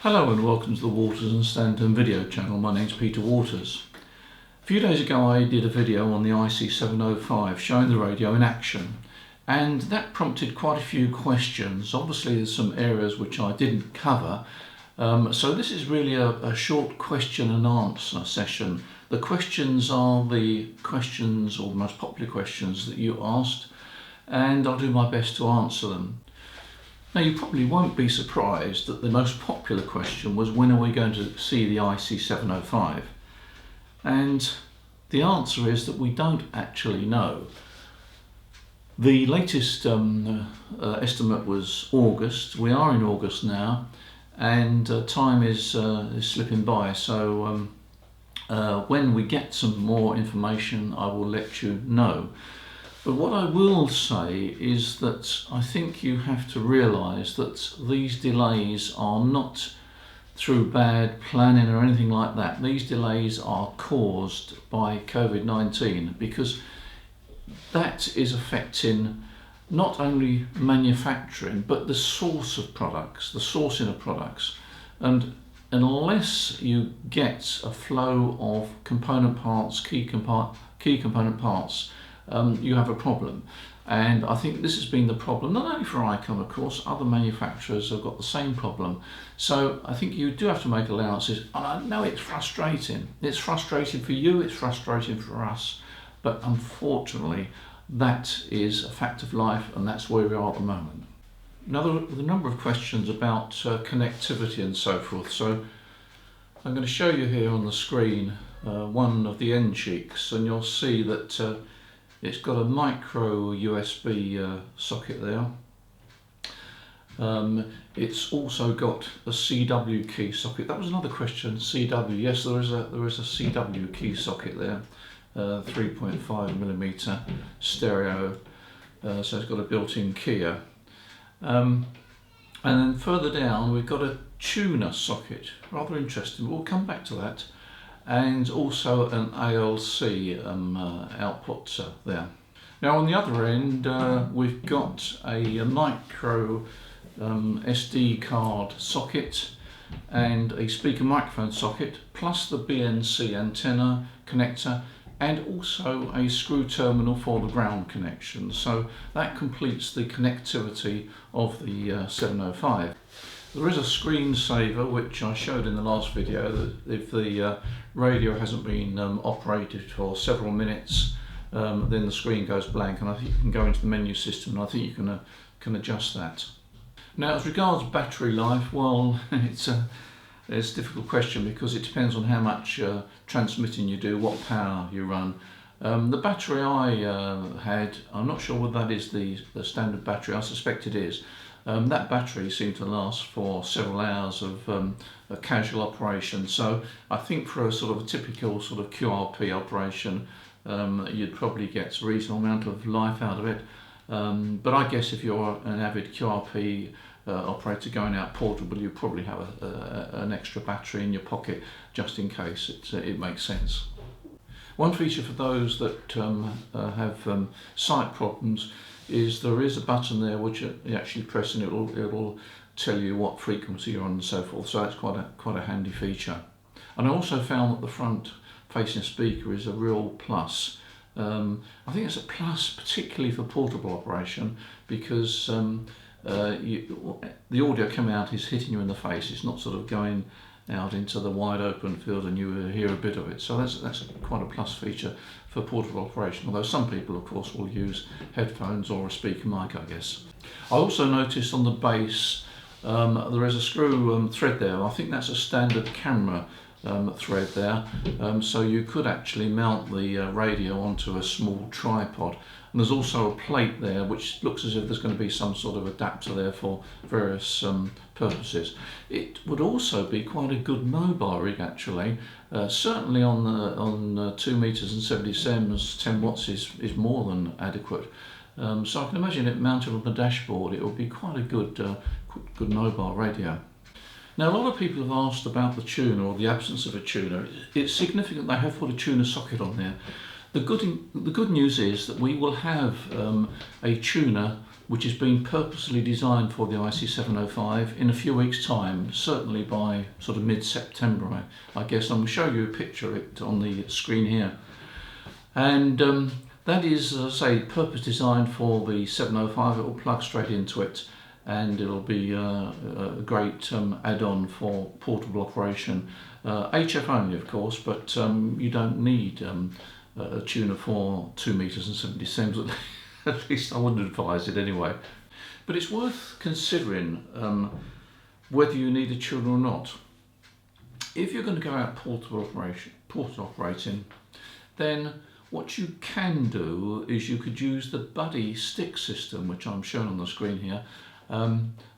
Hello and welcome to the Waters and Stanton video channel. My name's Peter Waters. A few days ago I did a video on the IC 705 showing the radio in action, and that prompted quite a few questions. Obviously there's some areas which I didn't cover, so this is really a short question and answer session. The questions are the questions, or the most popular questions that you asked, and I'll do my best to answer them. Now, you probably won't be surprised that the most popular question was, when are we going to see the IC 705? And the answer is that we don't actually know. The latest estimate was August. We are in August now, and time is slipping by. So when we get some more information, I will let you know. But what I will say is that I think you have to realise that these delays are not through bad planning or anything like that. These delays are caused by COVID-19, because that is affecting not only manufacturing but the source of products, the sourcing of products. And unless you get a flow of component parts, key component parts, you have a problem. And I think this has been the problem, not only for Icom, of course, other manufacturers have got the same problem. So I think you do have to make allowances, and I know it's frustrating. It's frustrating for you, it's frustrating for us, but unfortunately that is a fact of life, and that's where we are at the moment. Now, there are a number of questions about connectivity and so forth, so I'm going to show you here on the screen one of the end cheeks, and you'll see that it's got a micro USB socket there. It's also got a CW key socket. That was another question. CW, yes, there is a CW key socket there, 3.5mm stereo. So it's got a built-in keyer. And then further down we've got a tuner socket. Rather interesting. We'll come back to that. And also an ALC output there. Now on the other end we've got a micro SD card socket and a speaker microphone socket, plus the BNC antenna connector, and also a screw terminal for the ground connection. So that completes the connectivity of the 705. There is a screensaver which I showed in the last video, that if the radio hasn't been operated for several minutes, then the screen goes blank, and I think you can go into the menu system and I think you can adjust that. Now, as regards battery life, well, it's a difficult question, because it depends on how much transmitting you do, what power you run. The battery I had, I'm not sure whether that is the standard battery, I suspect it is. That battery seemed to last for several hours of a casual operation, so I think for a sort of a typical sort of QRP operation, you'd probably get a reasonable amount of life out of it. But I guess if you're an avid QRP operator going out portable, you probably have an extra battery in your pocket just in case. It makes sense. One feature for those that have sight problems is there is a button there which you actually press, and it'll tell you what frequency you're on and so forth. So that's quite a handy feature. And I also found that the front facing speaker is a real plus. I think it's a plus particularly for portable operation, because the audio coming out is hitting you in the face. It's not sort of going out into the wide open field and you hear a bit of it. So that's quite a plus feature for portable operation, although some people of course will use headphones or a speaker mic, I guess. I also noticed on the base there is a screw thread there. I think that's a standard camera thread there, so you could actually mount the radio onto a small tripod. And there's also a plate there which looks as if there's going to be some sort of adapter there for various purposes. It would also be quite a good mobile rig actually. Certainly on 2 meters and 70 cms, 10 watts is more than adequate. So I can imagine it mounted on the dashboard. It would be quite a good mobile radio. Now, a lot of people have asked about the tuner, or the absence of a tuner. It's significant they have put a tuner socket on there. The good news is that we will have a tuner which has been purposely designed for the IC705 in a few weeks' time, certainly by sort of mid-September, I guess. I'm going to show you a picture of it on the screen here. And that is, as I say, purpose designed for the 705. It will plug straight into it, and it'll be a great add-on for portable operation. HF only, of course, but you don't need a tuner for 2 meters and 70 cms. At least I wouldn't advise it anyway. But it's worth considering whether you need a tuner or not. If you're going to go out portable operating, then what you can do is you could use the buddy stick system, which I'm showing on the screen here.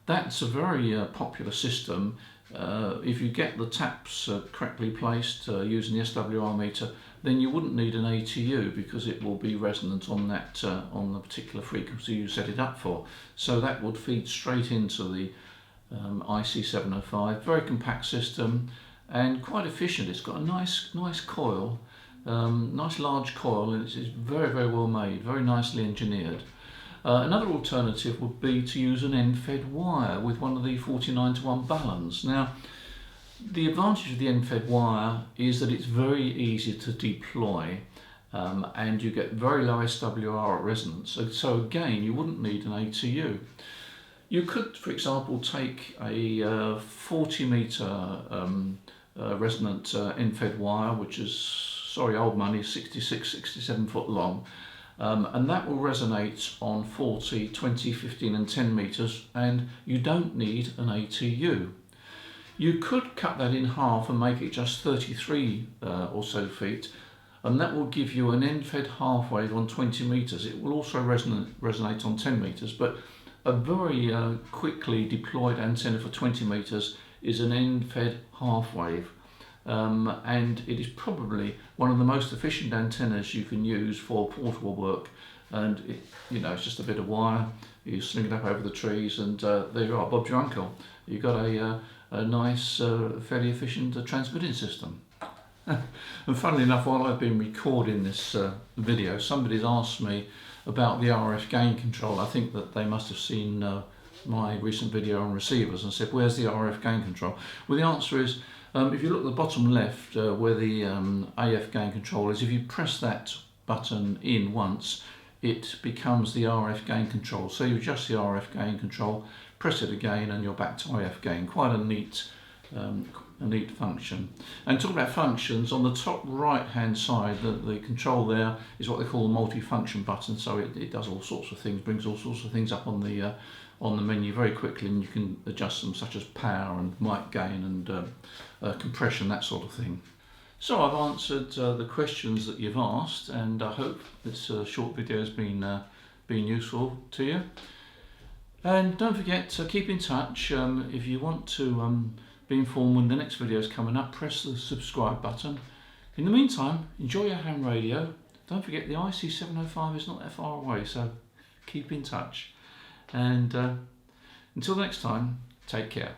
That's a very popular system. If you get the taps correctly placed using the SWR meter, then you wouldn't need an ATU because it will be resonant on that on the particular frequency you set it up for. So that would feed straight into the IC705. Very compact system and quite efficient. It's got a nice coil, nice large coil, and it's very well made, very nicely engineered. Another alternative would be to use an end-fed wire with one of the 49:1 balance. Now, the advantage of the end-fed wire is that it's very easy to deploy, and you get very low SWR at resonance. So again, you wouldn't need an ATU. You could, for example, take a 40 meter resonant end-fed wire, which is, sorry, old money, 66, 67 foot long. And that will resonate on 40, 20, 15 and 10 meters, and you don't need an ATU. You could cut that in half and make it just 33 or so feet, and that will give you an end-fed half wave on 20 meters. It will also resonate on 10 meters, but a very quickly deployed antenna for 20 meters is an end-fed half wave. And it is probably one of the most efficient antennas you can use for portable work, and it's just a bit of wire, you sling it up over the trees, and there you are, Bob's your uncle. You've got a nice, fairly efficient transmitting system. And funnily enough, while I've been recording this video, somebody's asked me about the RF gain control. I think that they must have seen my recent video on receivers and said, where's the RF gain control? Well, the answer is, if you look at the bottom left where the AF gain control is, if you press that button in once, it becomes the RF gain control. So you adjust the RF gain control, press it again, and you're back to AF gain. Quite a neat function. And talking about functions, on the top right hand side, the control there is what they call the multi-function button. So it does all sorts of things, brings all sorts of things up on the menu very quickly, and you can adjust them, such as power and mic gain and compression, that sort of thing. So I've answered the questions that you've asked, and I hope this short video has been useful to you. And don't forget to keep in touch. If you want to be informed when the next video is coming up, press the subscribe button. In the meantime, enjoy your ham radio. Don't forget the IC705 is not that far away, so keep in touch. And until next time, take care.